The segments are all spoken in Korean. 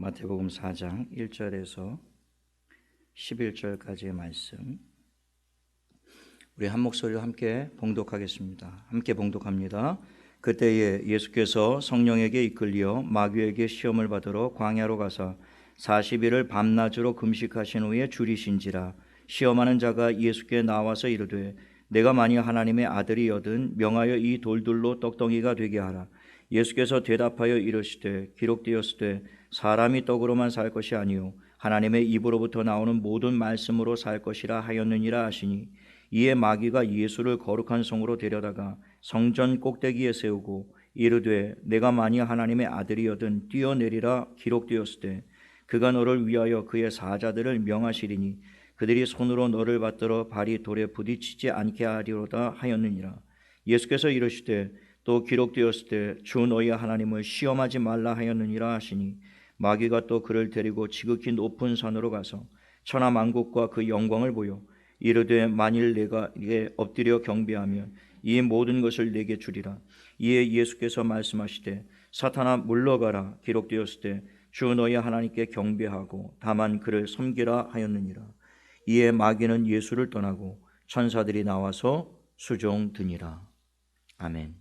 마태복음 4장 1절에서 11절까지의 말씀, 우리 한 목소리로 함께 봉독하겠습니다. 함께 봉독합니다. 그때에 예수께서 성령에게 이끌려 마귀에게 시험을 받으러 광야로 가사 40일을 밤낮으로 금식하신 후에 줄이신지라. 시험하는 자가 예수께 나와서 이르되 내가 만일 하나님의 아들이거든 명하여 이 돌들로 떡덩이가 되게 하라. 예수께서 대답하여 이르시되 기록되었으되 사람이 떡으로만 살 것이 아니요 하나님의 입으로부터 나오는 모든 말씀으로 살 것이라 하였느니라 하시니, 이에 마귀가 예수를 거룩한 성으로 데려다가 성전 꼭대기에 세우고 이르되 내가 만일 하나님의 아들이거든 뛰어내리라. 기록되었으되 그가 너를 위하여 그의 사자들을 명하시리니 그들이 손으로 너를 받들어 발이 돌에 부딪히지 않게 하리로다 하였느니라. 예수께서 이르시되 또 기록되었으되 주 너희 하나님을 시험하지 말라 하였느니라 하시니, 마귀가 또 그를 데리고 지극히 높은 산으로 가서 천하 만국과 그 영광을 보여 이르되 만일 내가 이에 엎드려 경배하면 이 모든 것을 내게 주리라. 이에 예수께서 말씀하시되 사탄아 물러가라. 기록되었으되 주 너희 하나님께 경배하고 다만 그를 섬기라 하였느니라. 이에 마귀는 예수를 떠나고 천사들이 나와서 수종드니라. 아멘.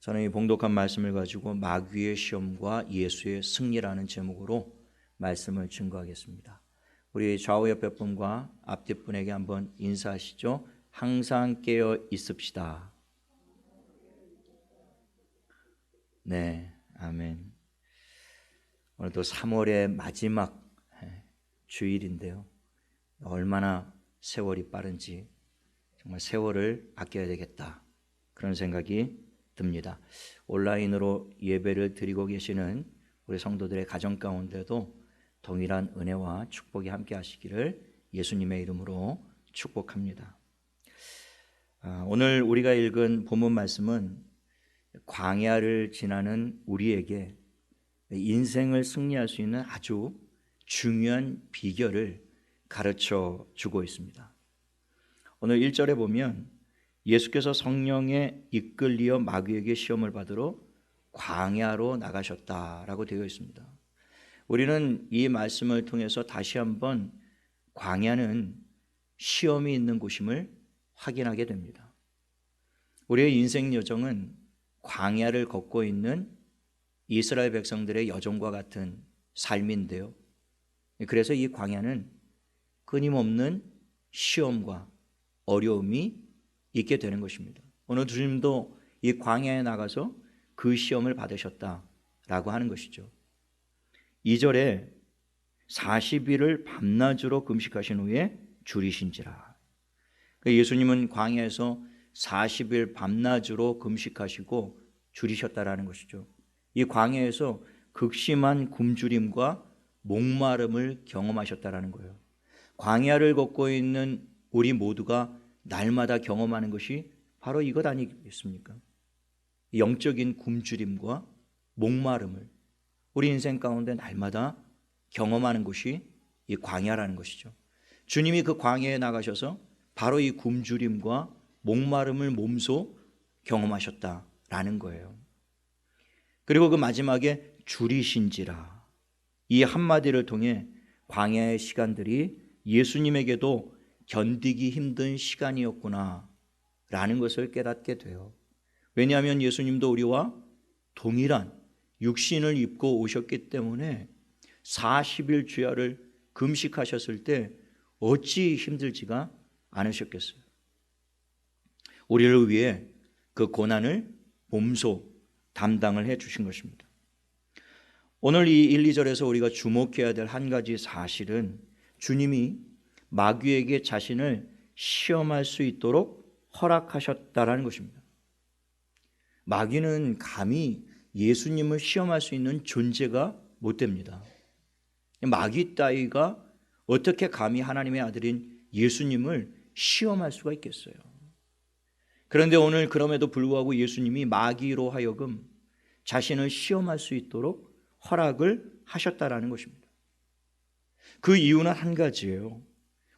저는 이 봉독한 말씀을 가지고 마귀의 시험과 예수의 승리라는 제목으로 말씀을 증거하겠습니다. 우리 좌우 옆에 분과 앞뒤 분에게 한번 인사하시죠. 항상 깨어 있읍시다. 네, 아멘. 오늘도 3월의 마지막 주일인데요, 얼마나 세월이 빠른지 정말 세월을 아껴야 되겠다, 그런 생각이 듭니다. 온라인으로 예배를 드리고 계시는 우리 성도들의 가정 가운데도 동일한 은혜와 축복이 함께 하시기를 예수님의 이름으로 축복합니다. 오늘 우리가 읽은 본문 말씀은 광야를 지나는 우리에게 인생을 승리할 수 있는 아주 중요한 비결을 가르쳐 주고 있습니다. 오늘 1절에 보면 예수께서 성령에 이끌려 마귀에게 시험을 받으러 광야로 나가셨다라고 되어 있습니다. 우리는 이 말씀을 통해서 다시 한번 광야는 시험이 있는 곳임을 확인하게 됩니다. 우리의 인생 여정은 광야를 걷고 있는 이스라엘 백성들의 여정과 같은 삶인데요, 그래서 이 광야는 끊임없는 시험과 어려움이 있게 되는 것입니다. 오늘 주님도 이 광야에 나가서 그 시험을 받으셨다라고 하는 것이죠. 2절에 40일을 밤낮으로 금식하신 후에 줄이신지라. 예수님은 광야에서 40일 밤낮으로 금식하시고 줄이셨다라는 것이죠. 이 광야에서 극심한 굶주림과 목마름을 경험하셨다라는 거예요. 광야를 걷고 있는 우리 모두가 날마다 경험하는 것이 바로 이것 아니겠습니까? 영적인 굶주림과 목마름을 우리 인생 가운데 날마다 경험하는 것이 이 광야라는 것이죠. 주님이 그 광야에 나가셔서 바로 이 굶주림과 목마름을 몸소 경험하셨다라는 거예요. 그리고 그 마지막에 줄이신지라, 이 한마디를 통해 광야의 시간들이 예수님에게도 견디기 힘든 시간이었구나 라는 것을 깨닫게 돼요. 왜냐하면 예수님도 우리와 동일한 육신을 입고 오셨기 때문에 40일 주야를 금식하셨을 때 어찌 힘들지가 않으셨겠어요. 우리를 위해 그 고난을 몸소 담당을 해 주신 것입니다. 오늘 이 1, 2절에서 우리가 주목해야 될 한 가지 사실은 주님이 마귀에게 자신을 시험할 수 있도록 허락하셨다라는 것입니다. 마귀는 감히 예수님을 시험할 수 있는 존재가 못 됩니다. 마귀 따위가 어떻게 감히 하나님의 아들인 예수님을 시험할 수가 있겠어요. 그런데 오늘 그럼에도 불구하고 예수님이 마귀로 하여금 자신을 시험할 수 있도록 허락을 하셨다라는 것입니다. 그 이유는 한 가지예요.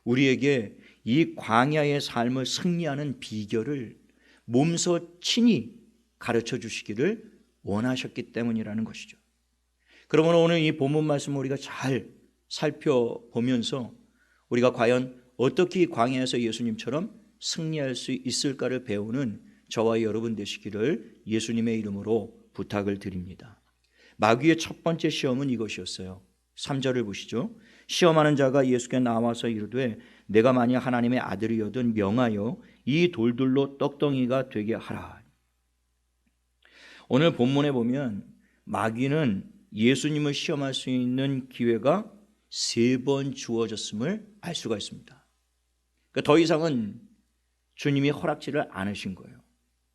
우리에게 이 광야의 삶을 승리하는 비결을 몸소 친히 가르쳐 주시기를 원하셨기 때문이라는 것이죠. 그러면 오늘 이 본문 말씀을 우리가 잘 살펴보면서 우리가 과연 어떻게 광야에서 예수님처럼 승리할 수 있을까를 배우는 저와 여러분 되시기를 예수님의 이름으로 부탁을 드립니다. 마귀의 첫 번째 시험은 이것이었어요. 3절을 보시죠. 시험하는 자가 예수께 나와서 이르되 내가 만약 하나님의 아들이거든 명하여 이 돌들로 떡덩이가 되게 하라. 오늘 본문에 보면 마귀는 예수님을 시험할 수 있는 기회가 3번 주어졌음을 알 수가 있습니다. 그러니까 더 이상은 주님이 허락지를 않으신 거예요.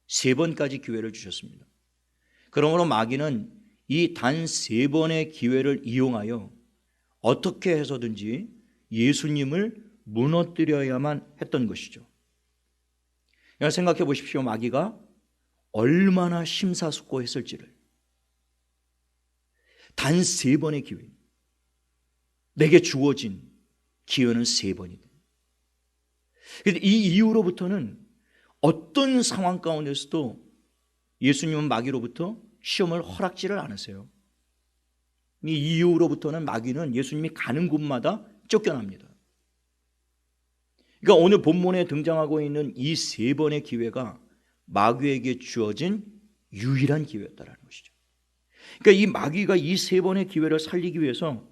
3번까지 기회를 주셨습니다. 그러므로 마귀는 이 단 3번의 기회를 이용하여 어떻게 해서든지 예수님을 무너뜨려야만 했던 것이죠. 생각해 보십시오. 마귀가 얼마나 심사숙고했을지를. 단 3번의 기회. 내게 주어진 기회는 3번이다. 그런데 이 이후로부터는 어떤 상황 가운데서도 예수님은 마귀로부터 시험을 허락지를 않으세요. 이 이후로부터는 마귀는 예수님이 가는 곳마다 쫓겨납니다. 그러니까 오늘 본문에 등장하고 있는 이 3번의 기회가 마귀에게 주어진 유일한 기회였다는 것이죠. 그러니까 이 마귀가 이 3번의 기회를 살리기 위해서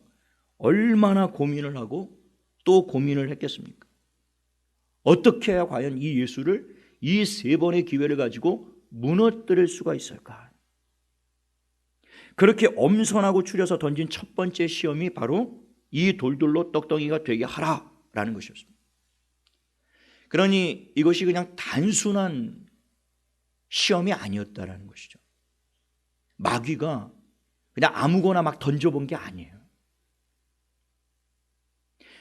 얼마나 고민을 하고 또 고민을 했겠습니까? 어떻게 해야 과연 이 예수를 이 3번의 기회를 가지고 무너뜨릴 수가 있을까? 그렇게 엄선하고 추려서 던진 첫 번째 시험이 바로 이 돌들로 떡덩이가 되게 하라라는 것이었습니다. 그러니 이것이 그냥 단순한 시험이 아니었다라는 것이죠. 마귀가 그냥 아무거나 막 던져본 게 아니에요.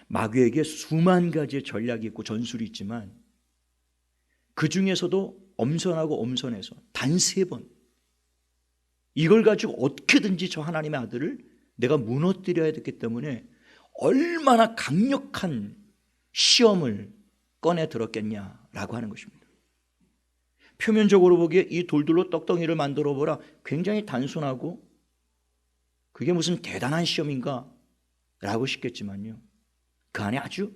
마귀에게 수만 가지의 전략이 있고 전술이 있지만 그 중에서도 엄선하고 엄선해서 단 3번 이걸 가지고 어떻게든지 저 하나님의 아들을 내가 무너뜨려야 됐기 때문에 얼마나 강력한 시험을 꺼내 들었겠냐라고 하는 것입니다. 표면적으로 보기에 이 돌들로 떡덩이를 만들어 보라 굉장히 단순하고 그게 무슨 대단한 시험인가 라고 싶겠지만요, 그 안에 아주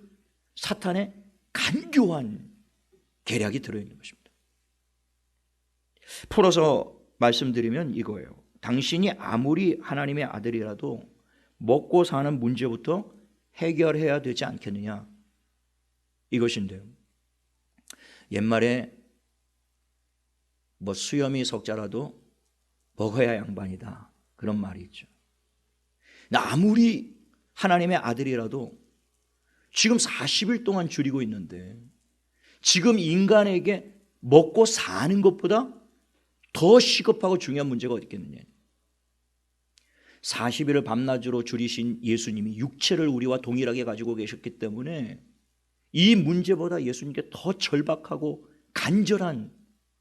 사탄의 간교한 계략이 들어있는 것입니다. 풀어서 말씀드리면 이거예요. 당신이 아무리 하나님의 아들이라도 먹고 사는 문제부터 해결해야 되지 않겠느냐, 이것인데요. 옛말에 수염이 석자라도 먹어야 양반이다, 그런 말이 있죠. 아무리 하나님의 아들이라도 지금 40일 동안 줄이고 있는데 지금 인간에게 먹고 사는 것보다 더 시급하고 중요한 문제가 어디 있겠느냐. 40일을 밤낮으로 줄이신 예수님이 육체를 우리와 동일하게 가지고 계셨기 때문에 이 문제보다 예수님께 더 절박하고 간절한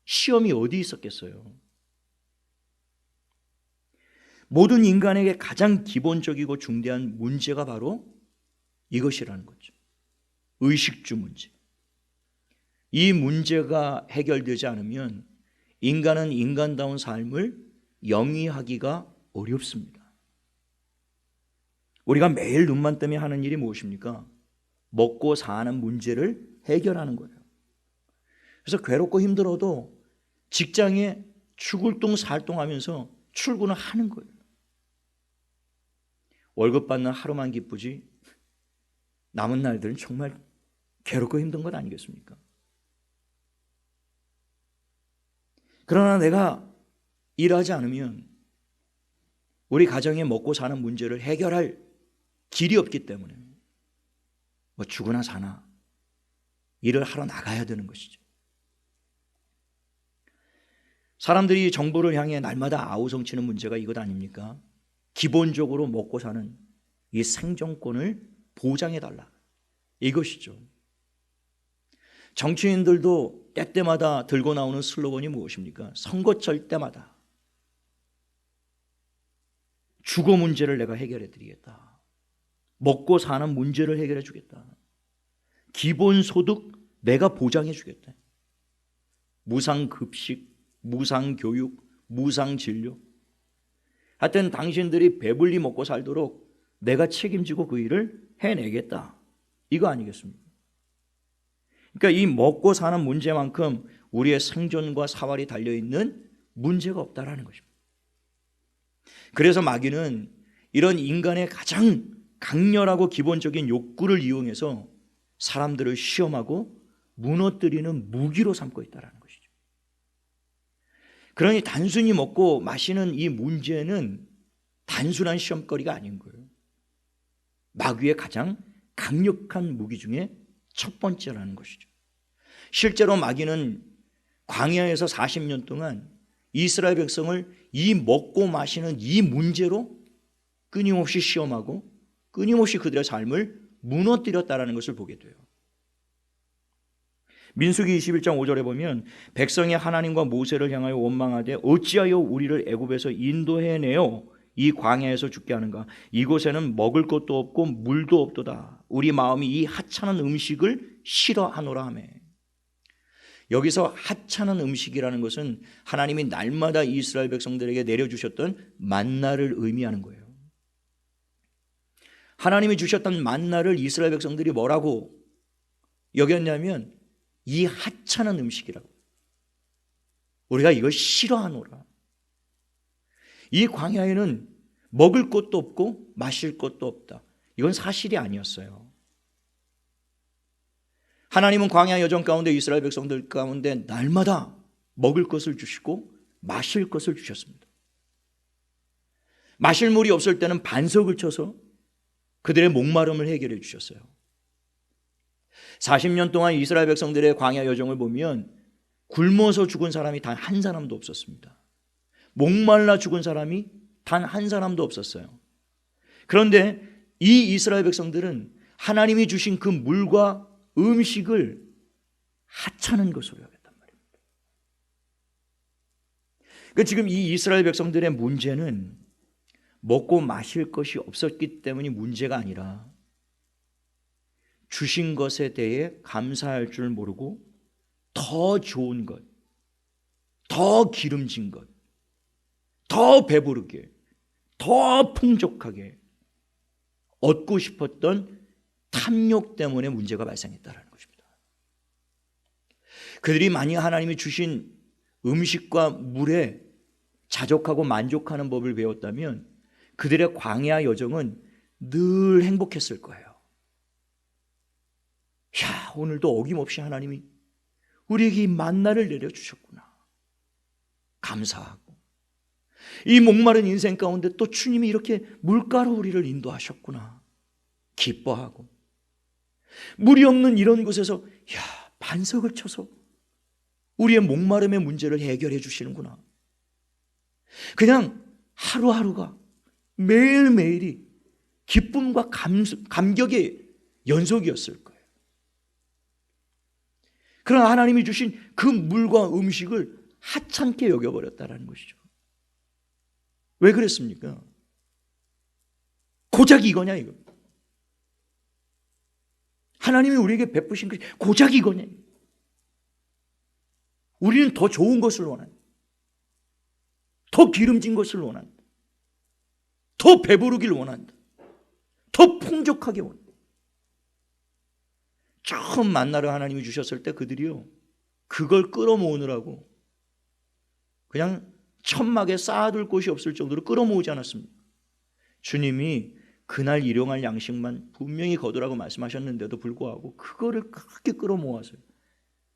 시험이 어디 있었겠어요. 모든 인간에게 가장 기본적이고 중대한 문제가 바로 이것이라는 거죠. 의식주 문제. 이 문제가 해결되지 않으면 인간은 인간다운 삶을 영위하기가 어렵습니다. 우리가 매일 눈만 뜨면 하는 일이 무엇입니까? 먹고 사는 문제를 해결하는 거예요. 그래서 괴롭고 힘들어도 직장에 죽을 똥 살 똥 하면서 출근을 하는 거예요. 월급 받는 하루만 기쁘지 남은 날들은 정말 괴롭고 힘든 것 아니겠습니까? 그러나 내가 일하지 않으면 우리 가정에 먹고 사는 문제를 해결할 길이 없기 때문에 죽으나 사나 일을 하러 나가야 되는 것이죠. 사람들이 정부를 향해 날마다 아우성치는 문제가 이것 아닙니까? 기본적으로 먹고 사는 이 생존권을 보장해달라, 이것이죠. 정치인들도 때때마다 들고 나오는 슬로건이 무엇입니까? 선거철 때마다 주거 문제를 내가 해결해 드리겠다, 먹고 사는 문제를 해결해 주겠다, 기본소득 내가 보장해 주겠다, 무상급식, 무상교육, 무상진료. 하여튼 당신들이 배불리 먹고 살도록 내가 책임지고 그 일을 해내겠다. 이거 아니겠습니까? 그러니까 이 먹고 사는 문제만큼 우리의 생존과 사활이 달려있는 문제가 없다라는 것입니다. 그래서 마귀는 이런 인간의 가장 강렬하고 기본적인 욕구를 이용해서 사람들을 시험하고 무너뜨리는 무기로 삼고 있다는 것이죠. 그러니 단순히 먹고 마시는 이 문제는 단순한 시험거리가 아닌 거예요. 마귀의 가장 강력한 무기 중에 첫 번째라는 것이죠. 실제로 마귀는 광야에서 40년 동안 이스라엘 백성을 이 먹고 마시는 이 문제로 끊임없이 시험하고 끊임없이 그들의 삶을 무너뜨렸다는 것을 보게 돼요. 민수기 21장 5절에 보면 백성이 하나님과 모세를 향하여 원망하되 어찌하여 우리를 애굽에서 인도해내어 이 광야에서 죽게 하는가? 이곳에는 먹을 것도 없고 물도 없도다. 우리 마음이 이 하찮은 음식을 싫어하노라 하며. 여기서 하찮은 음식이라는 것은 하나님이 날마다 이스라엘 백성들에게 내려주셨던 만나를 의미하는 거예요. 하나님이 주셨던 만나를 이스라엘 백성들이 뭐라고 여겼냐면 이 하찮은 음식이라고. 우리가 이걸 싫어하노라. 이 광야에는 먹을 것도 없고 마실 것도 없다. 이건 사실이 아니었어요. 하나님은 광야 여정 가운데 이스라엘 백성들 가운데 날마다 먹을 것을 주시고 마실 것을 주셨습니다. 마실 물이 없을 때는 반석을 쳐서 그들의 목마름을 해결해 주셨어요. 40년 동안 이스라엘 백성들의 광야 여정을 보면 굶어서 죽은 사람이 단 한 사람도 없었습니다. 목말라 죽은 사람이 단 한 사람도 없었어요. 그런데 이 이스라엘 백성들은 하나님이 주신 그 물과 음식을 하찮은 것으로 여겼단 말입니다. 그러니까 지금 이 이스라엘 백성들의 문제는 먹고 마실 것이 없었기 때문이 문제가 아니라 주신 것에 대해 감사할 줄 모르고 더 좋은 것, 더 기름진 것, 더 배부르게, 더 풍족하게 얻고 싶었던 탐욕 때문에 문제가 발생했다는 것입니다. 그들이 만약 하나님이 주신 음식과 물에 자족하고 만족하는 법을 배웠다면 그들의 광야 여정은 늘 행복했을 거예요. 야, 오늘도 어김없이 하나님이 우리에게 이 만나를 내려주셨구나. 감사하고 이 목마른 인생 가운데 또 주님이 이렇게 물가로 우리를 인도하셨구나. 기뻐하고 물이 없는 이런 곳에서 야, 반석을 쳐서 우리의 목마름의 문제를 해결해 주시는구나. 그냥 하루하루가 매일매일이 기쁨과 감격의 연속이었을 거예요. 그러나 하나님이 주신 그 물과 음식을 하찮게 여겨버렸다는 것이죠. 왜 그랬습니까? 고작 이거냐 이거. 하나님이 우리에게 베푸신 것이 고작 이거냐. 우리는 더 좋은 것을 원한다. 더 기름진 것을 원한다. 더 배부르길 원한다. 더 풍족하게 원한다. 처음 만나를 하나님이 주셨을 때 그들이요, 그걸 끌어모으느라고 그냥 천막에 쌓아둘 곳이 없을 정도로 끌어모으지 않았습니다. 주님이 그날 일용할 양식만 분명히 거두라고 말씀하셨는데도 불구하고 그거를 그렇게 끌어모아서요,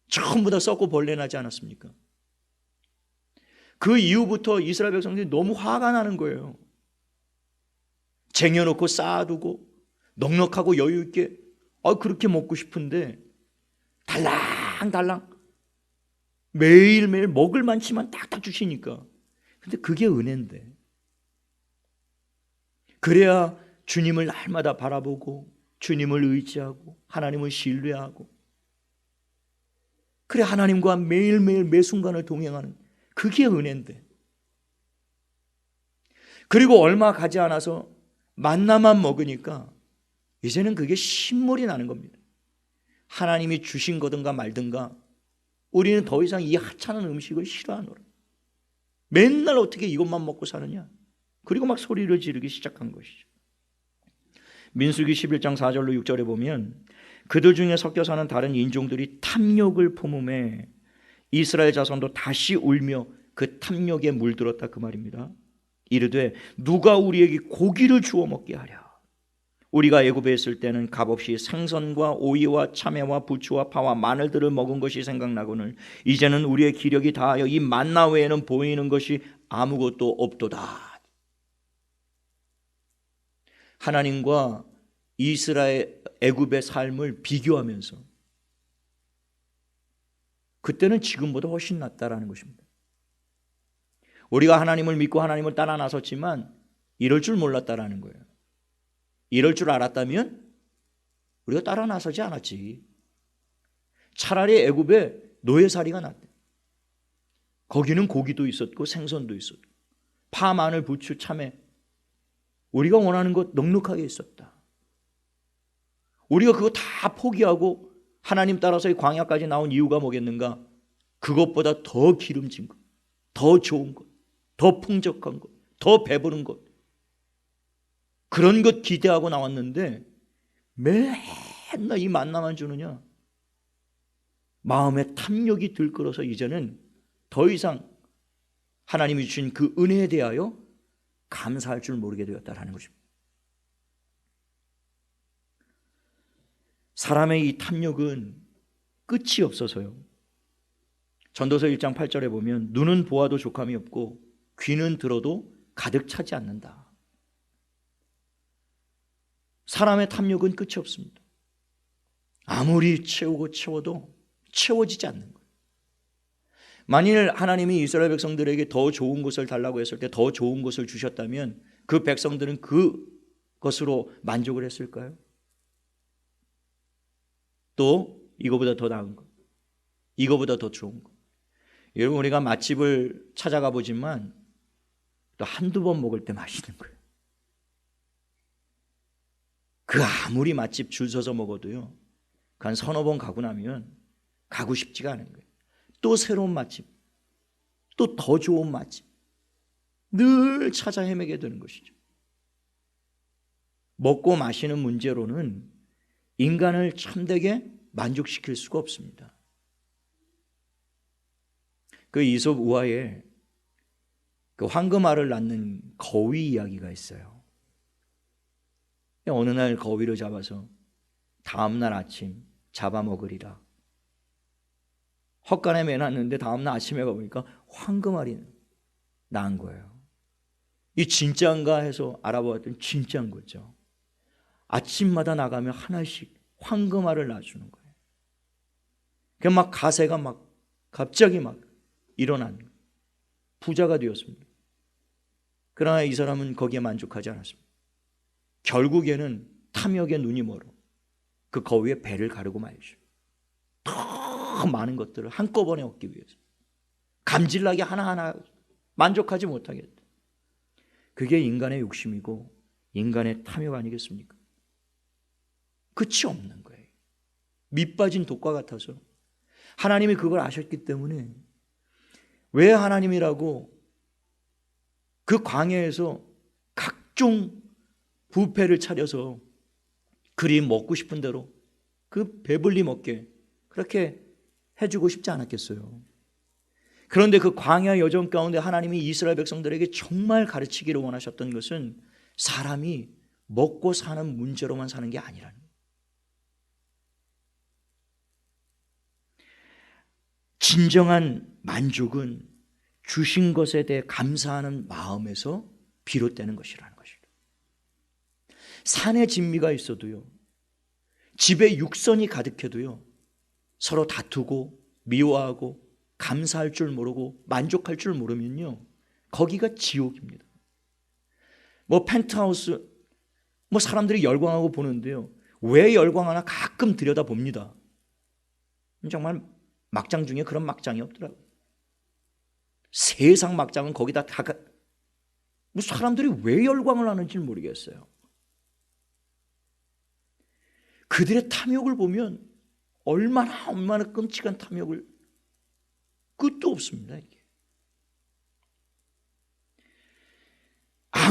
전부 다 썩고 벌레 나지 않았습니까? 그 이후부터 이스라엘 백성들이 너무 화가 나는 거예요. 쟁여놓고 쌓아두고 넉넉하고 여유 있게 그렇게 먹고 싶은데 달랑달랑 매일매일 먹을 만치만 딱딱 주시니까. 근데 그게 은혜인데, 그래야 주님을 날마다 바라보고 주님을 의지하고 하나님을 신뢰하고, 그래 하나님과 매일매일 매 순간을 동행하는 그게 은혜인데, 그리고 얼마 가지 않아서 만나만 먹으니까 이제는 그게 신물이 나는 겁니다. 하나님이 주신 거든가 말든가 우리는 더 이상 이 하찮은 음식을 싫어하노라. 맨날 어떻게 이것만 먹고 사느냐. 그리고 막 소리를 지르기 시작한 것이죠. 민수기 11장 4절로 6절에 보면 그들 중에 섞여 사는 다른 인종들이 탐욕을 품음에 이스라엘 자손도 다시 울며 그 탐욕에 물들었다, 그 말입니다. 이르되 누가 우리에게 고기를 주워 먹게 하랴. 우리가 애굽에 있을 때는 값없이 생선과 오이와 참외와 부추와 파와 마늘들을 먹은 것이 생각나거늘 이제는 우리의 기력이 다하여 이 만나 외에는 보이는 것이 아무것도 없도다. 하나님과 이스라엘 애굽의 삶을 비교하면서 그때는 지금보다 훨씬 낫다라는 것입니다. 우리가 하나님을 믿고 하나님을 따라 나섰지만 이럴 줄 몰랐다라는 거예요. 이럴 줄 알았다면 우리가 따라 나서지 않았지. 차라리 애굽에 노예살이가 났대. 거기는 고기도 있었고 생선도 있었고 파, 마늘, 부추, 참외, 우리가 원하는 것 넉넉하게 있었다. 우리가 그거 다 포기하고 하나님 따라서 이 광야까지 나온 이유가 뭐겠는가? 그것보다 더 기름진 것, 더 좋은 것, 더 풍족한 것, 더 배부른 것, 그런 것 기대하고 나왔는데 맨날 이 만나만 주느냐? 마음의 탐욕이 들끓어서 이제는 더 이상 하나님이 주신 그 은혜에 대하여 감사할 줄 모르게 되었다라는 것입니다. 사람의 이 탐욕은 끝이 없어서요. 전도서 1장 8절에 보면 눈은 보아도 족함이 없고 귀는 들어도 가득 차지 않는다. 사람의 탐욕은 끝이 없습니다. 아무리 채우고 채워도 채워지지 않는 거예요. 만일 하나님이 이스라엘 백성들에게 더 좋은 것을 달라고 했을 때 더 좋은 것을 주셨다면 그 백성들은 그것으로 만족을 했을까요? 또 이거보다 더 나은 것, 이거보다 더 좋은 것. 여러분, 우리가 맛집을 찾아가 보지만 또 한두 번 먹을 때 맛있는 거예요. 그 아무리 맛집 줄 서서 먹어도요, 그 한 서너 번 가고 나면 가고 싶지가 않은 거예요. 또 새로운 맛집, 또 더 좋은 맛집, 늘 찾아 헤매게 되는 것이죠. 먹고 마시는 문제로는 인간을 참되게 만족시킬 수가 없습니다. 그 이솝 우화에 그 황금알을 낳는 거위 이야기가 있어요. 어느 날 거위를 잡아서 다음날 아침 잡아먹으리라. 헛간에 매놨는데 다음날 아침에 가보니까 황금알이 낳은 거예요. 이 진짜인가 해서 알아보았더니 진짜인 거죠. 아침마다 나가면 하나씩 황금알을 낳아주는 거예요. 그 막 가세가 막 갑자기 막 일어난 거예요. 부자가 되었습니다. 그러나 이 사람은 거기에 만족하지 않았습니다. 결국에는 탐욕에 눈이 멀어 그 거위의 배를 가르고 말죠. 더 많은 것들을 한꺼번에 얻기 위해서 감질나게 하나하나 만족하지 못하겠다. 그게 인간의 욕심이고 인간의 탐욕 아니겠습니까? 끝이 없는 거예요. 밑빠진 독과 같아서 하나님이 그걸 아셨기 때문에 왜 하나님이라고 그 광야에서 각종 뷔페를 차려서 그리 먹고 싶은 대로 그 배불리 먹게 그렇게 해주고 싶지 않았겠어요. 그런데 그 광야 여정 가운데 하나님이 이스라엘 백성들에게 정말 가르치기를 원하셨던 것은 사람이 먹고 사는 문제로만 사는 게 아니라는 거예요. 진정한 만족은 주신 것에 대해 감사하는 마음에서 비롯되는 것이라는 것입니다. 산에 진미가 있어도요, 집에 육선이 가득해도요, 서로 다투고 미워하고 감사할 줄 모르고 만족할 줄 모르면요, 거기가 지옥입니다. 뭐 펜트하우스, 뭐 사람들이 열광하고 보는데요, 왜 열광하나 가끔 들여다봅니다. 정말 막장 중에 그런 막장이 없더라고요. 세상 막장은 거기다 다 뭐 사람들이 왜 열광을 하는지 모르겠어요. 그들의 탐욕을 보면 얼마나 끔찍한 탐욕을, 끝도 없습니다. 이게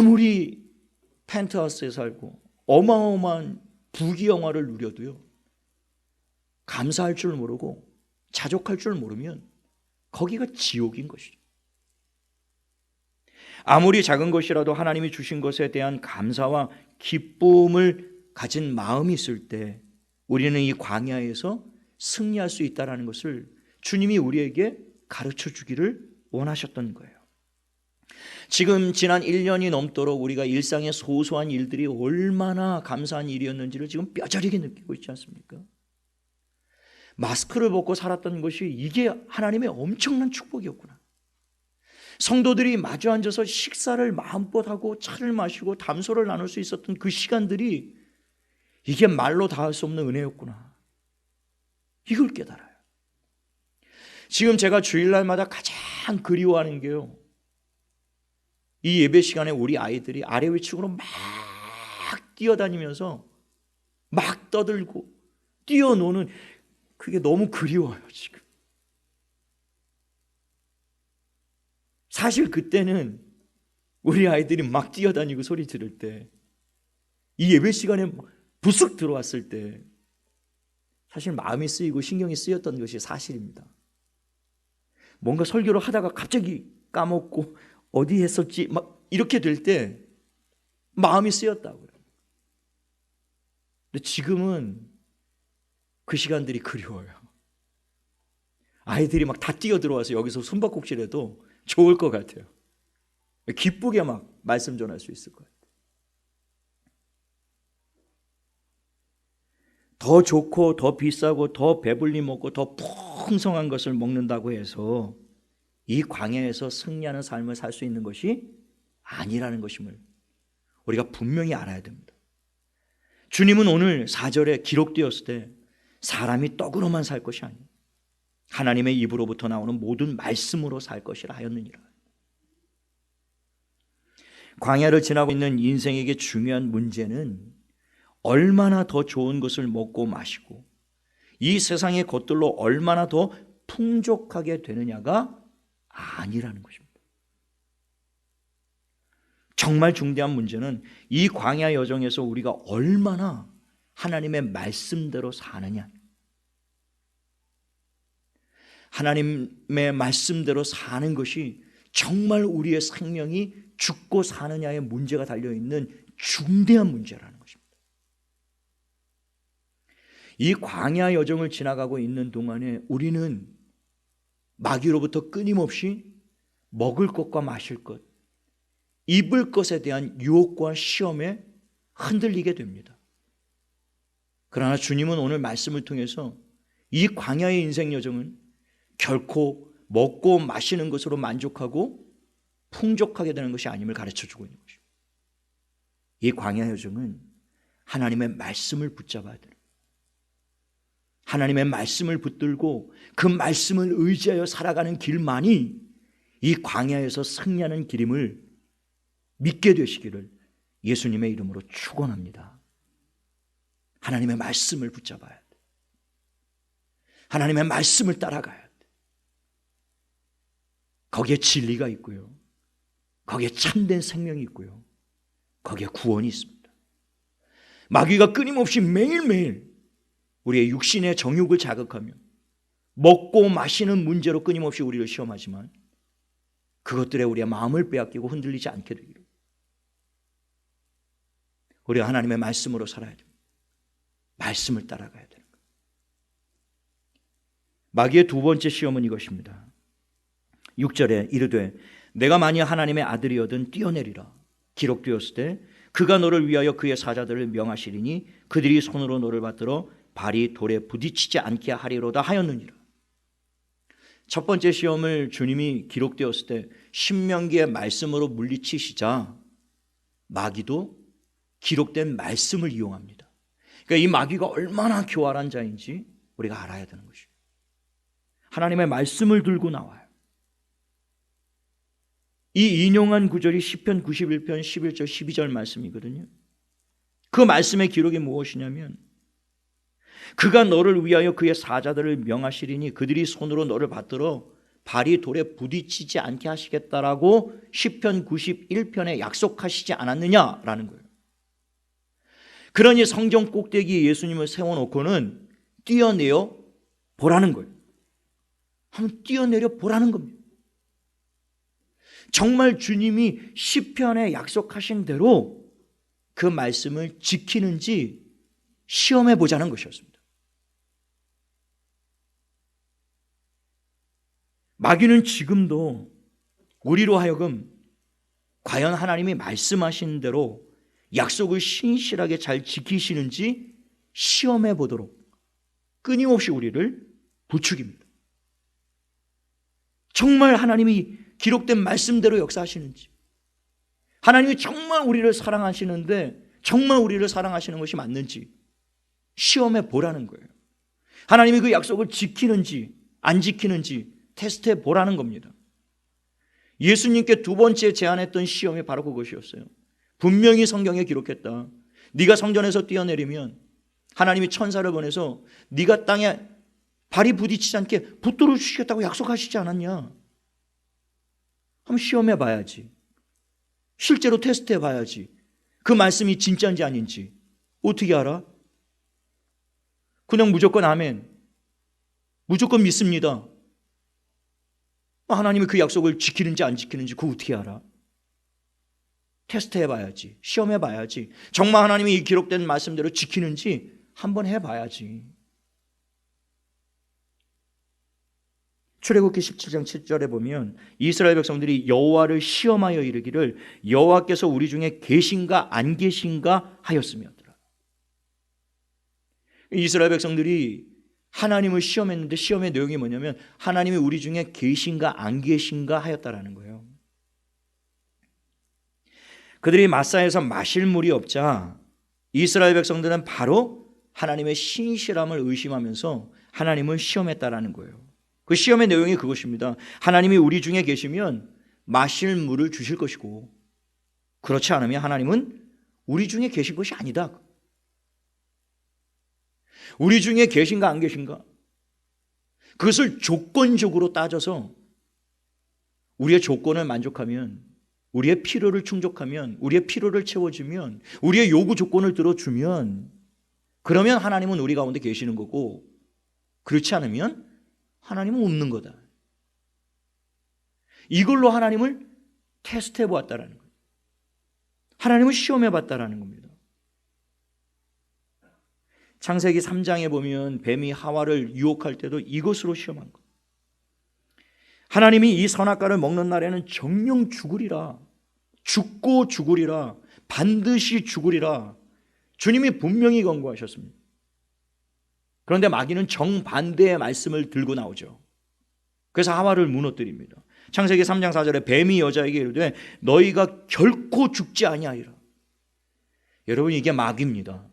아무리 펜트하우스에 살고 어마어마한 부귀영화를 누려도요, 감사할 줄 모르고 자족할 줄 모르면 거기가 지옥인 것이죠. 아무리 작은 것이라도 하나님이 주신 것에 대한 감사와 기쁨을 가진 마음이 있을 때 우리는 이 광야에서 승리할 수 있다는 것을 주님이 우리에게 가르쳐 주기를 원하셨던 거예요. 지금 지난 1년이 넘도록 우리가 일상의 소소한 일들이 얼마나 감사한 일이었는지를 지금 뼈저리게 느끼고 있지 않습니까? 마스크를 벗고 살았던 것이 이게 하나님의 엄청난 축복이었구나. 성도들이 마주 앉아서 식사를 마음껏 하고 차를 마시고 담소를 나눌 수 있었던 그 시간들이 이게 말로 닿을 수 없는 은혜였구나. 이걸 깨달아요. 지금 제가 주일날마다 가장 그리워하는 게요, 이 예배 시간에 우리 아이들이 아래 위층으로 막 뛰어다니면서 막 떠들고 뛰어노는 그게 너무 그리워요. 지금 사실 그때는 우리 아이들이 막 뛰어다니고 소리 지를 때, 이 예배 시간에 부스럭 들어왔을 때 사실 마음이 쓰이고 신경이 쓰였던 것이 사실입니다. 뭔가 설교를 하다가 갑자기 까먹고 어디 했었지 막 이렇게 될 때 마음이 쓰였다고요. 근데 지금은 그 시간들이 그리워요. 아이들이 막 다 뛰어들어와서 여기서 숨바꼭질해도 좋을 것 같아요. 기쁘게 막 말씀 전할 수 있을 것 같아요. 더 좋고 더 비싸고 더 배불리 먹고 더 풍성한 것을 먹는다고 해서 이 광야에서 승리하는 삶을 살 수 있는 것이 아니라는 것임을 우리가 분명히 알아야 됩니다. 주님은 오늘 4절에 기록되었을 때 사람이 떡으로만 살 것이 아니에요. 하나님의 입으로부터 나오는 모든 말씀으로 살 것이라 하였느니라. 광야를 지나고 있는 인생에게 중요한 문제는 얼마나 더 좋은 것을 먹고 마시고 이 세상의 것들로 얼마나 더 풍족하게 되느냐가 아니라는 것입니다. 정말 중대한 문제는 이 광야 여정에서 우리가 얼마나 하나님의 말씀대로 사느냐, 하나님의 말씀대로 사는 것이 정말 우리의 생명이 죽고 사느냐의 문제가 달려있는 중대한 문제라는 것입니다. 이 광야 여정을 지나가고 있는 동안에 우리는 마귀로부터 끊임없이 먹을 것과 마실 것, 입을 것에 대한 유혹과 시험에 흔들리게 됩니다. 그러나 주님은 오늘 말씀을 통해서 이 광야의 인생 여정은 결코 먹고 마시는 것으로 만족하고 풍족하게 되는 것이 아님을 가르쳐주고 있는 것입니다. 이 광야 여정은 하나님의 말씀을 붙잡아야 돼요. 하나님의 말씀을 붙들고 그 말씀을 의지하여 살아가는 길만이 이 광야에서 승리하는 길임을 믿게 되시기를 예수님의 이름으로 축원합니다. 하나님의 말씀을 붙잡아야 돼. 하나님의 말씀을 따라가야 돼. 거기에 진리가 있고요, 거기에 참된 생명이 있고요, 거기에 구원이 있습니다. 마귀가 끊임없이 매일매일 우리의 육신의 정욕을 자극하며 먹고 마시는 문제로 끊임없이 우리를 시험하지만 그것들에 우리의 마음을 빼앗기고 흔들리지 않게 되기를 우리가 하나님의 말씀으로 살아야 됩니다. 말씀을 따라가야 되는 거예요. 마귀의 두 번째 시험은 이것입니다. 6절에 이르되 내가 만일 하나님의 아들이거든 뛰어내리라. 기록되었을 때 그가 너를 위하여 그의 사자들을 명하시리니 그들이 손으로 너를 받들어 발이 돌에 부딪히지 않게 하리로다 하였느니라. 첫 번째 시험을 주님이 기록되었을 때 신명기의 말씀으로 물리치시자 마귀도 기록된 말씀을 이용합니다. 그러니까 이 마귀가 얼마나 교활한 자인지 우리가 알아야 되는 것이죠. 하나님의 말씀을 들고 나와요. 이 인용한 구절이 시편 91편 11절 12절 말씀이거든요. 그 말씀의 기록이 무엇이냐면 그가 너를 위하여 그의 사자들을 명하시리니 그들이 손으로 너를 받들어 발이 돌에 부딪히지 않게 하시겠다라고 시편 91편에 약속하시지 않았느냐라는 거예요. 그러니 성경 꼭대기에 예수님을 세워놓고는 뛰어내려 보라는 거예요. 한번 뛰어내려 보라는 겁니다. 정말 주님이 시편에 약속하신 대로 그 말씀을 지키는지 시험해 보자는 것이었습니다. 마귀는 지금도 우리로 하여금 과연 하나님이 말씀하신 대로 약속을 신실하게 잘 지키시는지 시험해 보도록 끊임없이 우리를 부추깁니다. 정말 하나님이 기록된 말씀대로 역사하시는지, 하나님이 정말 우리를 사랑하시는데 정말 우리를 사랑하시는 것이 맞는지 시험해 보라는 거예요. 하나님이 그 약속을 지키는지 안 지키는지 테스트해 보라는 겁니다. 예수님께 두 번째 제안했던 시험이 바로 그것이었어요. 분명히 성경에 기록했다. 네가 성전에서 뛰어내리면 하나님이 천사를 보내서 네가 땅에 발이 부딪히지 않게 붙들어 주시겠다고 약속하시지 않았냐? 한번 시험해 봐야지. 실제로 테스트해 봐야지. 그 말씀이 진짜인지 아닌지 어떻게 알아? 그냥 무조건 아멘, 무조건 믿습니다. 하나님이 그 약속을 지키는지 안 지키는지 그거 어떻게 알아? 테스트해 봐야지. 시험해 봐야지. 정말 하나님이 이 기록된 말씀대로 지키는지 한번 해봐야지. 출애굽기 17장 7절에 보면 이스라엘 백성들이 여호와를 시험하여 이르기를 여호와께서 우리 중에 계신가 안 계신가 하였으며, 이스라엘 백성들이 하나님을 시험했는데 시험의 내용이 뭐냐면 하나님이 우리 중에 계신가 안 계신가 하였다라는 거예요. 그들이 마사에서 마실 물이 없자 이스라엘 백성들은 바로 하나님의 신실함을 의심하면서 하나님을 시험했다라는 거예요. 그 시험의 내용이 그것입니다. 하나님이 우리 중에 계시면 마실 물을 주실 것이고, 그렇지 않으면 하나님은 우리 중에 계신 것이 아니다. 우리 중에 계신가 안 계신가? 그것을 조건적으로 따져서 우리의 조건을 만족하면, 우리의 필요를 충족하면, 우리의 필요를 채워주면, 우리의 요구 조건을 들어주면, 그러면 하나님은 우리 가운데 계시는 거고, 그렇지 않으면 하나님은 없는 거다. 이걸로 하나님을 테스트해 보았다라는 거예요. 하나님을 시험해 봤다라는 겁니다. 창세기 3장에 보면 뱀이 하와를 유혹할 때도 이것으로 시험한 것. 하나님이 이 선악과를 먹는 날에는 정령 죽으리라, 죽고 죽으리라, 반드시 죽으리라 주님이 분명히 권고하셨습니다. 그런데 마귀는 정반대의 말씀을 들고 나오죠. 그래서 하와를 무너뜨립니다. 창세기 3장 4절에 뱀이 여자에게 이르되 너희가 결코 죽지 아니하리라. 여러분, 이게 마귀입니다.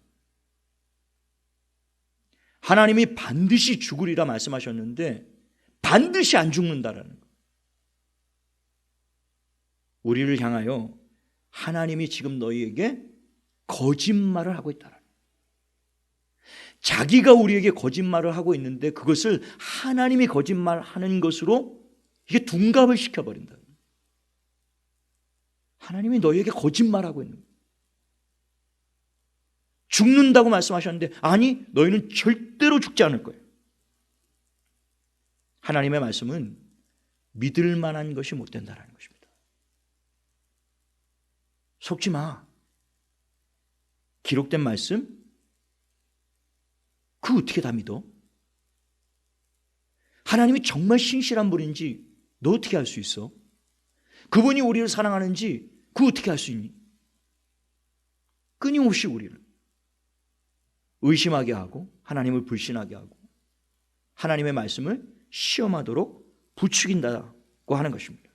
하나님이 반드시 죽으리라 말씀하셨는데 반드시 안 죽는다라는 거예요. 우리를 향하여 하나님이 지금 너희에게 거짓말을 하고 있다라는 거예요. 자기가 우리에게 거짓말을 하고 있는데 그것을 하나님이 거짓말하는 것으로 이게 둔갑을 시켜버린다. 하나님이 너희에게 거짓말하고 있는 거예요. 죽는다고 말씀하셨는데 아니, 너희는 절대로 죽지 않을 거예요. 하나님의 말씀은 믿을 만한 것이 못 된다는 것입니다. 속지 마. 기록된 말씀 그거 어떻게 다 믿어? 하나님이 정말 신실한 분인지 너 어떻게 알 수 있어? 그분이 우리를 사랑하는지 그거 어떻게 알 수 있니? 끊임없이 우리를 의심하게 하고 하나님을 불신하게 하고 하나님의 말씀을 시험하도록 부추긴다고 하는 것입니다.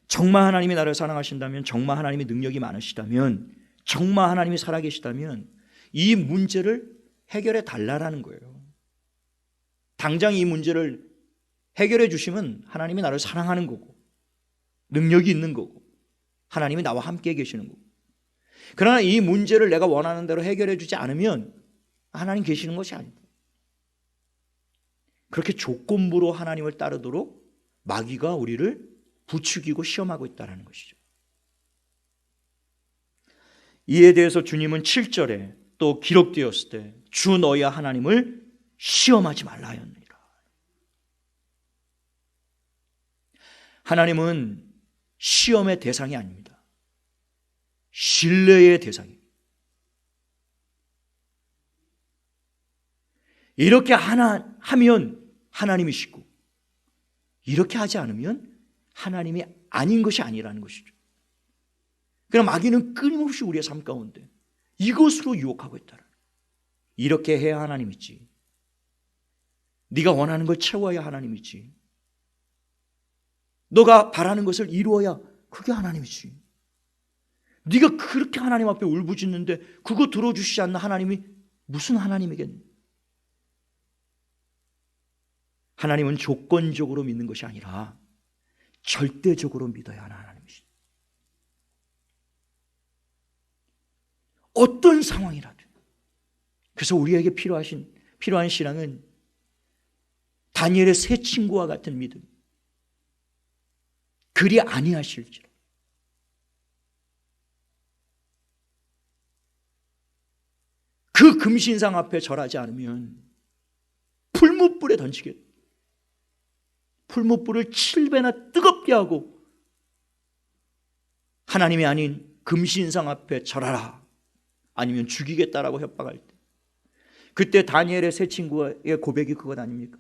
정말 하나님이 나를 사랑하신다면, 정말 하나님이 능력이 많으시다면, 정말 하나님이 살아계시다면 이 문제를 해결해 달라라는 거예요. 당장 이 문제를 해결해 주시면 하나님이 나를 사랑하는 거고 능력이 있는 거고 하나님이 나와 함께 계시는 거고, 그러나 이 문제를 내가 원하는 대로 해결해 주지 않으면 하나님 계시는 것이 아니다. 그렇게 조건부로 하나님을 따르도록 마귀가 우리를 부추기고 시험하고 있다는 것이죠. 이에 대해서 주님은 7절에 또 기록되었을 때 주 너희 하나님을 시험하지 말라 하였느니라. 하나님은 시험의 대상이 아닙니다. 신뢰의 대상입니다. 이렇게 하면 하나님이시고, 이렇게 하지 않으면 하나님이 아닌 것이 아니라는 것이죠. 그럼 마귀는 끊임없이 우리의 삶 가운데 이것으로 유혹하고 있다는, 이렇게 해야 하나님이지, 네가 원하는 걸 채워야 하나님이지, 너가 바라는 것을 이루어야 그게 하나님이지, 네가 그렇게 하나님 앞에 울부짖는데 그거 들어주시지 않는 하나님이 무슨 하나님이겠니? 하나님은 조건적으로 믿는 것이 아니라 절대적으로 믿어야 하는 하나님이시다. 어떤 상황이라도. 그래서 우리에게 필요한 신앙은 다니엘의 세 친구와 같은 믿음. 그리 아니하실지라. 그 금신상 앞에 절하지 않으면 풀무불에 던지겠다. 풀무불을 7배나 뜨겁게 하고 하나님이 아닌 금신상 앞에 절하라, 아니면 죽이겠다라고 협박할 때, 그때 다니엘의 세 친구의 고백이 그것 아닙니까?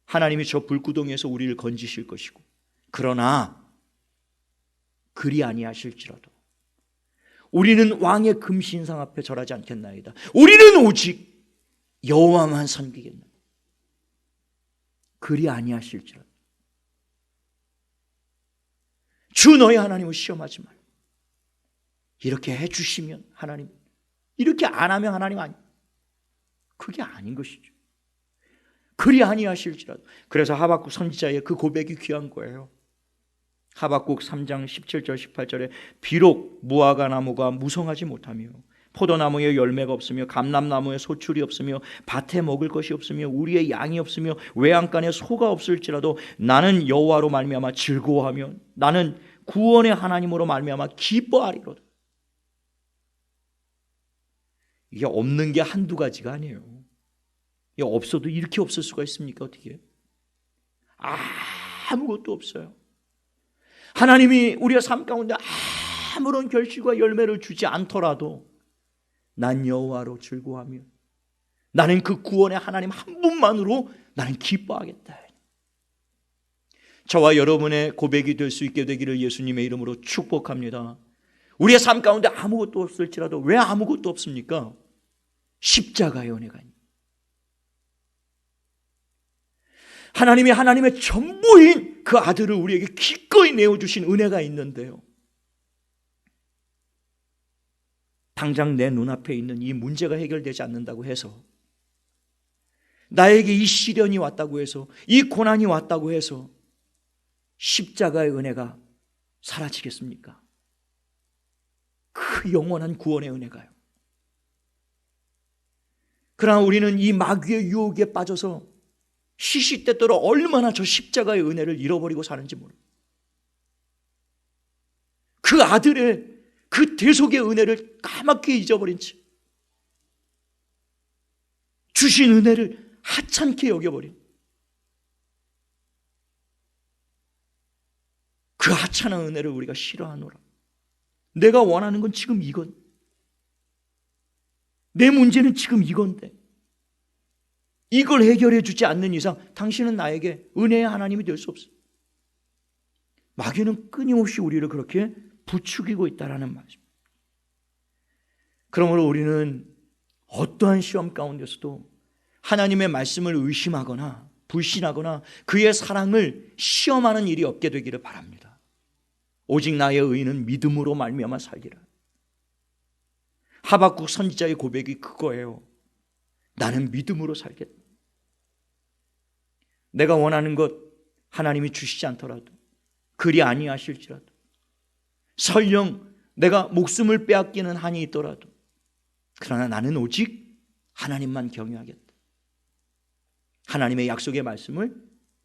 하나님이 저 불구덩이에서 우리를 건지실 것이고, 그러나 그리 아니하실지라도 우리는 왕의 금신상 앞에 절하지 않겠나이다. 우리는 오직 여호와만 섬기겠나이다. 그리 아니하실지라도 주 너희 하나님을 시험하지 말라. 이렇게 해주시면 하나님, 이렇게 안 하면 하나님 아니, 그게 아닌 것이죠. 그리 아니하실지라도. 그래서 하박국 선지자의 그 고백이 귀한 거예요. 하박국 3장 17절 18절에 비록 무화과 나무가 무성하지 못하며 포도나무에 열매가 없으며 감람나무에 소출이 없으며 밭에 먹을 것이 없으며 우리의 양이 없으며 외양간에 소가 없을지라도 나는 여호와로 말미암아 즐거워하며 나는 구원의 하나님으로 말미암아 기뻐하리로다. 이게 없는 게 한두 가지가 아니에요. 이게 없어도 이렇게 없을 수가 있습니까? 어떻게? 아무것도 없어요. 하나님이 우리의 삶 가운데 아무런 결실과 열매를 주지 않더라도 난 여호와로 즐거워하며 나는 그 구원의 하나님 한 분만으로 나는 기뻐하겠다. 저와 여러분의 고백이 될 수 있게 되기를 예수님의 이름으로 축복합니다. 우리의 삶 가운데 아무것도 없을지라도 왜 아무것도 없습니까? 십자가의 은혜가 있습니다. 하나님이 하나님의 전부인 그 아들을 우리에게 기꺼이 내어주신 은혜가 있는데요, 당장 내 눈앞에 있는 이 문제가 해결되지 않는다고 해서, 나에게 이 시련이 왔다고 해서, 이 고난이 왔다고 해서 십자가의 은혜가 사라지겠습니까? 그 영원한 구원의 은혜가요. 그러나 우리는 이 마귀의 유혹에 빠져서 시시때때로 얼마나 저 십자가의 은혜를 잃어버리고 사는지 모릅니다. 그 아들의 그 대속의 은혜를 까맣게 잊어버린 채 주신 은혜를 하찮게 여겨버린, 그 하찮은 은혜를 우리가 싫어하노라. 내가 원하는 건 지금 이건, 내 문제는 지금 이건데 이걸 해결해 주지 않는 이상 당신은 나에게 은혜의 하나님이 될 수 없어. 마귀는 끊임없이 우리를 그렇게 부추기고 있다는 말입니다. 그러므로 우리는 어떠한 시험 가운데서도 하나님의 말씀을 의심하거나 불신하거나 그의 사랑을 시험하는 일이 없게 되기를 바랍니다. 오직 나의 의인은 믿음으로 말미암아 살리라. 하박국 선지자의 고백이 그거예요. 나는 믿음으로 살겠다. 내가 원하는 것 하나님이 주시지 않더라도, 그리 아니하실지라도, 설령 내가 목숨을 빼앗기는 한이 있더라도, 그러나 나는 오직 하나님만 경외하겠다. 하나님의 약속의 말씀을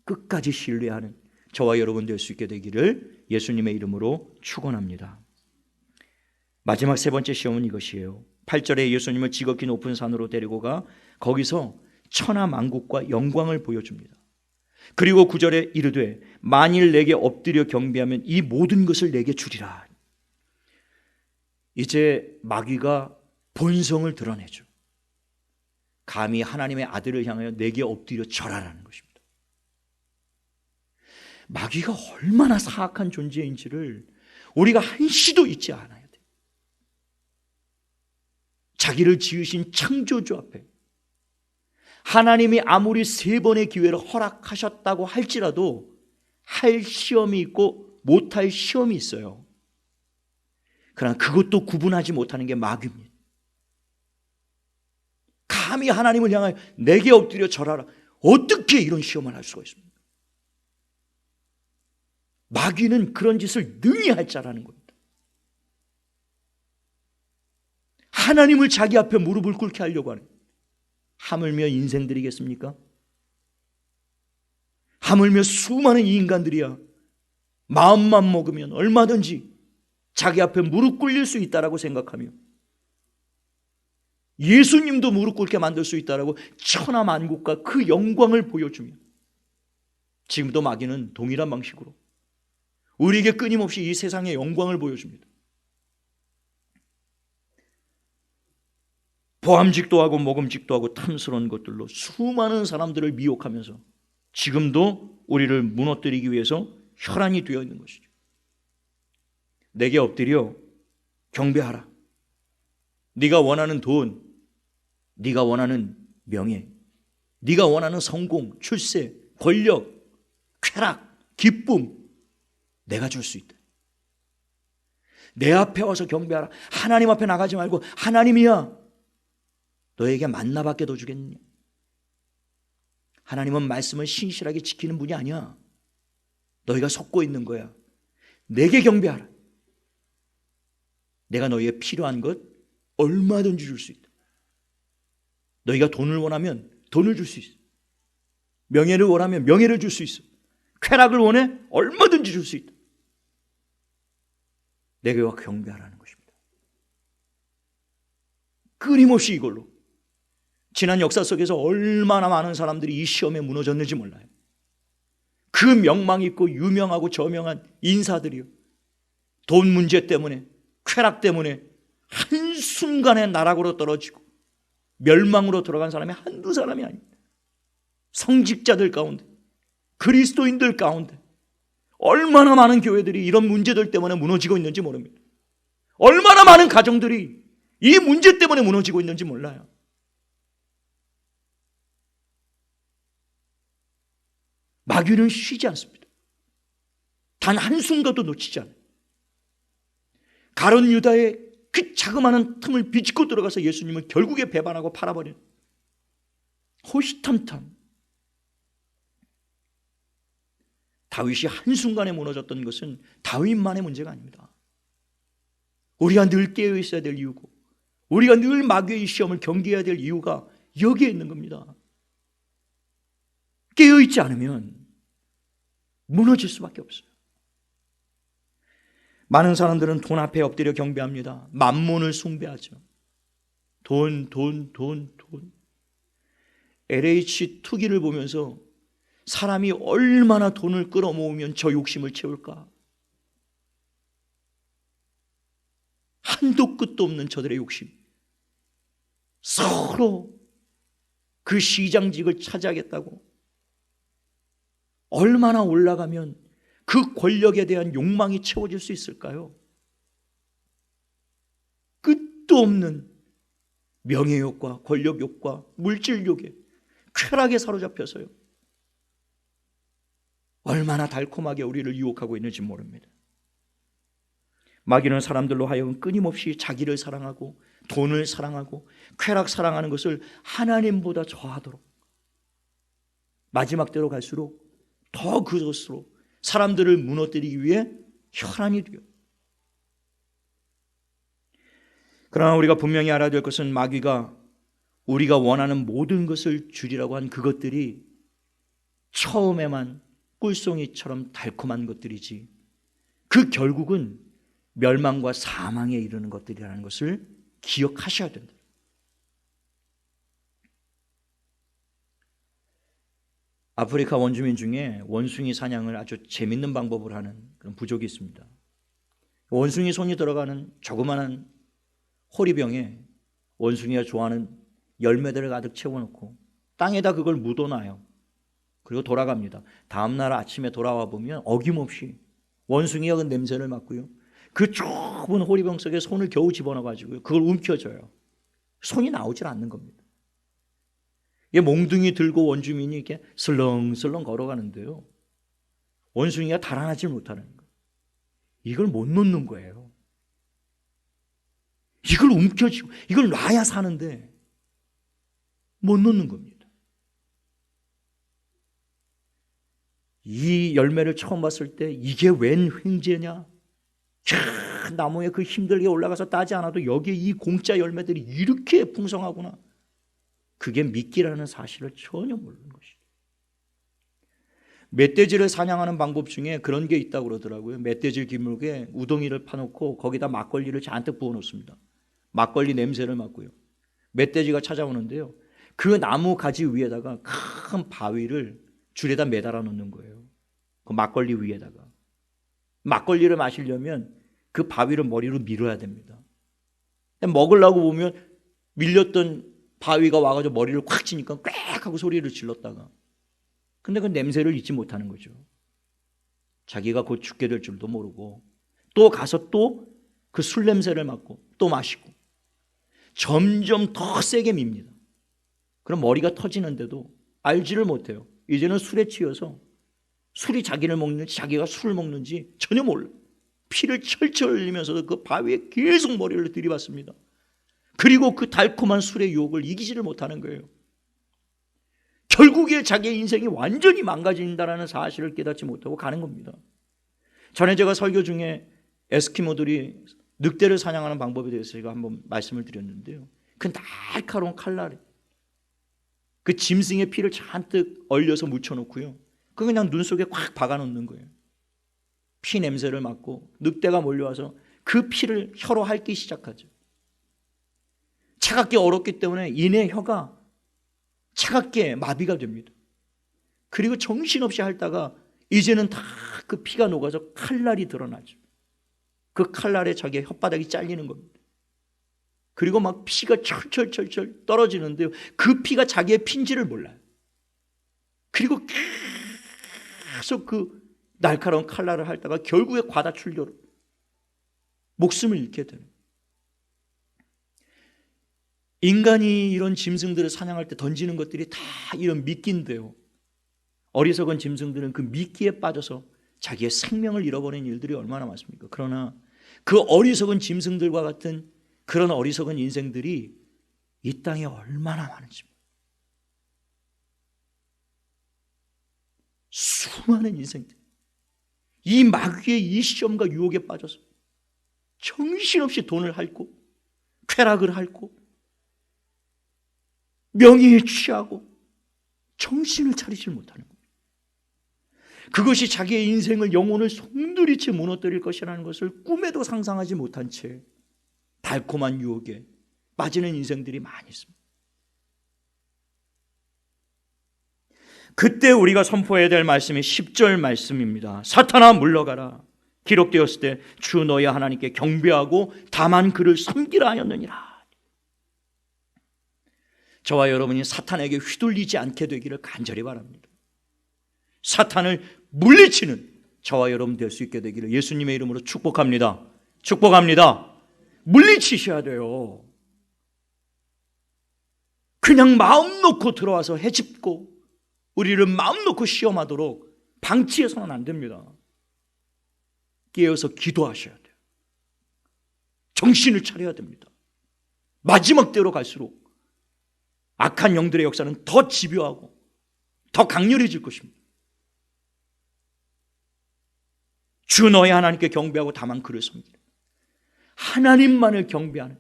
끝까지 신뢰하는 저와 여러분 될 수 있게 되기를 예수님의 이름으로 축원합니다. 마지막 세 번째 시험은 이것이에요. 8절에 예수님을 지극히 높은 산으로 데리고 가 거기서 천하만국과 영광을 보여줍니다. 그리고 9절에 이르되 만일 내게 엎드려 경배하면 이 모든 것을 내게 주리라. 이제 마귀가 본성을 드러내죠. 감히 하나님의 아들을 향하여 내게 엎드려 절하라는 것입니다. 마귀가 얼마나 사악한 존재인지를 우리가 한시도 잊지 않아야 돼요. 자기를 지으신 창조주 앞에 하나님이 아무리 3번의 기회를 허락하셨다고 할지라도 할 시험이 있고 못할 시험이 있어요. 그러나 그것도 구분하지 못하는 게 마귀입니다. 감히 하나님을 향하여 내게 엎드려 절하라. 어떻게 이런 시험을 할 수가 있습니까? 마귀는 그런 짓을 능히 할 자라는 겁니다. 하나님을 자기 앞에 무릎을 꿇게 하려고 하는, 하물며 인생들이겠습니까? 하물며 수많은 이 인간들이야 마음만 먹으면 얼마든지 자기 앞에 무릎 꿇릴 수 있다라고 생각하며 예수님도 무릎 꿇게 만들 수 있다라고 천하만국과 그 영광을 보여주며, 지금도 마귀는 동일한 방식으로 우리에게 끊임없이 이 세상의 영광을 보여줍니다. 보암직도 하고 먹음직도 하고 탐스러운 것들로 수많은 사람들을 미혹하면서 지금도 우리를 무너뜨리기 위해서 혈안이 되어 있는 것이죠. 내게 엎드려 경배하라. 네가 원하는 돈, 네가 원하는 명예, 네가 원하는 성공, 출세, 권력, 쾌락, 기쁨, 내가 줄 수 있다. 내 앞에 와서 경배하라. 하나님 앞에 나가지 말고 하나님이야, 너에게 만나밖에 더 주겠느냐. 하나님은 말씀을 신실하게 지키는 분이 아니야. 너희가 속고 있는 거야. 내게 경배하라. 내가 너희에 필요한 것 얼마든지 줄 수 있다. 너희가 돈을 원하면 돈을 줄 수 있어. 명예를 원하면 명예를 줄 수 있어. 쾌락을 원해? 얼마든지 줄 수 있다. 내게 와 경배하라는 것입니다. 끊임없이 이걸로 지난 역사 속에서 얼마나 많은 사람들이 이 시험에 무너졌는지 몰라요. 그 명망 있고 유명하고 저명한 인사들이요, 돈 문제 때문에, 쾌락 때문에 한순간에 나락으로 떨어지고 멸망으로 들어간 사람이 한두 사람이 아닙니다. 성직자들 가운데, 그리스도인들 가운데 얼마나 많은 교회들이 이런 문제들 때문에 무너지고 있는지 모릅니다. 얼마나 많은 가정들이 이 문제 때문에 무너지고 있는지 몰라요. 마귀는 쉬지 않습니다. 단 한순간도 놓치지 않아요. 가룟 유다의 그 자그마한 틈을 비집고 들어가서 예수님을 결국에 배반하고 팔아버린 호시탐탐. 다윗이 한순간에 무너졌던 것은 다윗만의 문제가 아닙니다. 우리가 늘 깨어 있어야 될 이유고, 우리가 늘 마귀의 시험을 경계해야 될 이유가 여기에 있는 겁니다. 깨어있지 않으면 무너질 수밖에 없어요. 많은 사람들은 돈 앞에 엎드려 경배합니다. 만몬을 숭배하죠. 돈. LH 투기를 보면서 사람이 얼마나 돈을 끌어모으면 저 욕심을 채울까? 한도 끝도 없는 저들의 욕심. 서로 그 시장직을 차지하겠다고 얼마나 올라가면 그 권력에 대한 욕망이 채워질 수 있을까요? 끝도 없는 명예욕과 권력욕과 물질욕에, 쾌락에 사로잡혀서요, 얼마나 달콤하게 우리를 유혹하고 있는지 모릅니다. 마귀는 사람들로 하여금 끊임없이 자기를 사랑하고 돈을 사랑하고 쾌락 사랑하는 것을 하나님보다 좋아하도록, 마지막 때로 갈수록 더 그것으로 사람들을 무너뜨리기 위해 혈안이 돼요. 그러나 우리가 분명히 알아야 될 것은 마귀가 우리가 원하는 모든 것을 주리라고 한 그것들이 처음에만 꿀송이처럼 달콤한 것들이지 그 결국은 멸망과 사망에 이르는 것들이라는 것을 기억하셔야 된다. 아프리카 원주민 중에 원숭이 사냥을 아주 재밌는 방법을 하는 그런 부족이 있습니다. 원숭이 손이 들어가는 조그마한 호리병에 원숭이가 좋아하는 열매들을 가득 채워놓고 땅에다 그걸 묻어놔요. 그리고 돌아갑니다. 다음날 아침에 돌아와 보면 어김없이 원숭이가 그 냄새를 맡고요, 그 좁은 호리병 속에 손을 겨우 집어넣어가지고 그걸 움켜줘요. 손이 나오질 않는 겁니다. 몽둥이 들고 원주민이 이렇게 슬렁슬렁 걸어가는데요, 원숭이가 달아나질 못하는 거예요. 이걸 못 놓는 거예요. 이걸 움켜쥐고 이걸 놔야 사는데 못 놓는 겁니다. 이 열매를 처음 봤을 때 이게 웬 횡재냐? 나무에 그 힘들게 올라가서 따지 않아도 여기에 이 공짜 열매들이 이렇게 풍성하구나. 그게 미끼라는 사실을 전혀 모르는 것이죠. 멧돼지를 사냥하는 방법 중에 그런 게 있다고 그러더라고요. 멧돼지 기물에 우동이를 파놓고 거기다 막걸리를 잔뜩 부어놓습니다. 막걸리 냄새를 맡고요. 멧돼지가 찾아오는데요, 그 나무 가지 위에다가 큰 바위를 줄에다 매달아 놓는 거예요. 그 막걸리 위에다가. 막걸리를 마시려면 그 바위를 머리로 밀어야 됩니다. 먹으려고 보면 밀렸던 바위가 와가지고 머리를 콱 치니까 꽥 하고 소리를 질렀다가, 근데 그 냄새를 잊지 못하는 거죠. 자기가 곧 죽게 될 줄도 모르고 또 가서 또 그 술 냄새를 맡고 또 마시고 점점 더 세게 밉니다. 그럼 머리가 터지는데도 알지를 못해요. 이제는 술에 취해서 술이 자기를 먹는지 자기가 술을 먹는지 전혀 몰라. 피를 철철 흘리면서도 그 바위에 계속 머리를 들이받습니다. 그리고 그 달콤한 술의 유혹을 이기지를 못하는 거예요. 결국에 자기의 인생이 완전히 망가진다는 사실을 깨닫지 못하고 가는 겁니다. 전에 제가 설교 중에 에스키모들이 늑대를 사냥하는 방법에 대해서 제가 한번 말씀을 드렸는데요, 그 날카로운 칼날에 그 짐승의 피를 잔뜩 얼려서 묻혀놓고요, 그 그냥 눈 속에 콱 박아놓는 거예요. 피 냄새를 맡고 늑대가 몰려와서 그 피를 혀로 핥기 시작하죠. 차갑게 얼었기 때문에 이내 혀가 차갑게 마비가 됩니다. 그리고 정신없이 핥다가 이제는 다 그 피가 녹아서 칼날이 드러나죠. 그 칼날에 자기의 혓바닥이 잘리는 겁니다. 그리고 막 피가 철철철철 떨어지는데요, 그 피가 자기의 피인지를 몰라요. 그리고 계속 그 날카로운 칼날을 핥다가 결국에 과다출혈로 목숨을 잃게 되는. 인간이 이런 짐승들을 사냥할 때 던지는 것들이 다 이런 미끼인데요, 어리석은 짐승들은 그 미끼에 빠져서 자기의 생명을 잃어버리는 일들이 얼마나 많습니까? 그러나 그 어리석은 짐승들과 같은 그런 어리석은 인생들이 이 땅에 얼마나 많은지, 수많은 인생들, 이 마귀의 이 시험과 유혹에 빠져서 정신없이 돈을 핥고 쾌락을 핥고 명예에 취하고 정신을 차리지 못하는 겁니다. 그것이 자기의 인생을, 영혼을 송두리째 무너뜨릴 것이라는 것을 꿈에도 상상하지 못한 채 달콤한 유혹에 빠지는 인생들이 많이 있습니다. 그때 우리가 선포해야 될 말씀이 10절 말씀입니다. 사탄아 물러가라. 기록되었을 때 주 너의 하나님께 경배하고 다만 그를 섬기라 하였느니라. 저와 여러분이 사탄에게 휘둘리지 않게 되기를 간절히 바랍니다. 사탄을 물리치는 저와 여러분 될 수 있게 되기를 예수님의 이름으로 축복합니다. 축복합니다. 물리치셔야 돼요. 그냥 마음 놓고 들어와서 해집고 우리를 마음 놓고 시험하도록 방치해서는 안 됩니다. 깨어서 기도하셔야 돼요. 정신을 차려야 됩니다. 마지막 때로 갈수록 악한 영들의 역사는 더 집요하고 더 강렬해질 것입니다. 주 너의 하나님께 경배하고 다만 그를 섬기는, 하나님만을 경배하는,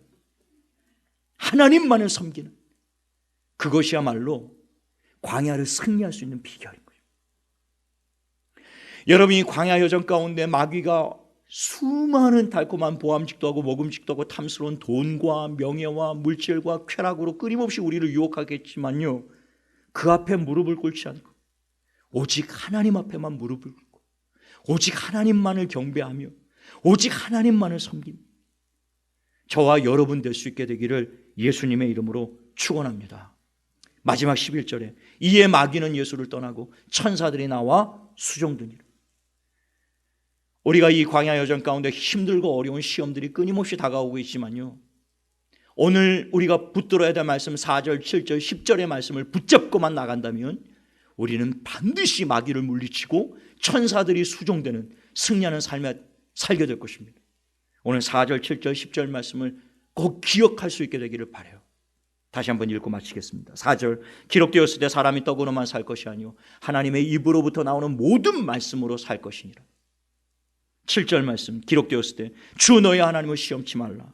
하나님만을 섬기는, 그것이야말로 광야를 승리할 수 있는 비결인 거예요. 여러분이 광야 여정 가운데 마귀가 수많은 달콤한 보암직도 하고 먹음직도 하고 탐스러운 돈과 명예와 물질과 쾌락으로 끊임없이 우리를 유혹하겠지만요, 그 앞에 무릎을 꿇지 않고 오직 하나님 앞에만 무릎을 꿇고 오직 하나님만을 경배하며 오직 하나님만을 섬깁니다. 저와 여러분 될 수 있게 되기를 예수님의 이름으로 축원합니다. 마지막 11절에 이에 마귀는 예수를 떠나고 천사들이 나와 수종드니라. 우리가 이 광야 여정 가운데 힘들고 어려운 시험들이 끊임없이 다가오고 있지만요, 오늘 우리가 붙들어야 될 말씀 4절, 7절, 10절의 말씀을 붙잡고만 나간다면 우리는 반드시 마귀를 물리치고 천사들이 수종되는 승리하는 삶에 살게 될 것입니다. 오늘 4절, 7절, 10절 말씀을 꼭 기억할 수 있게 되기를 바라요. 다시 한번 읽고 마치겠습니다. 4절, 기록되었을 때 사람이 떡으로만 살 것이 아니요 하나님의 입으로부터 나오는 모든 말씀으로 살 것이니라. 7절 말씀, 기록되었을 때 주 너의 하나님을 시험치 말라.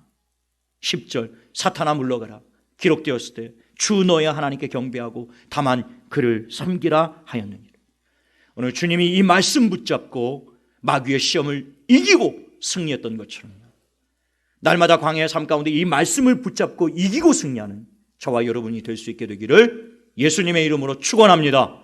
10절, 사탄아 물러가라. 기록되었을 때 주 너의 하나님께 경배하고 다만 그를 섬기라 하였느니라. 오늘 주님이 이 말씀 붙잡고 마귀의 시험을 이기고 승리했던 것처럼 날마다 광야의 삶 가운데 이 말씀을 붙잡고 이기고 승리하는 저와 여러분이 될 수 있게 되기를 예수님의 이름으로 축원합니다.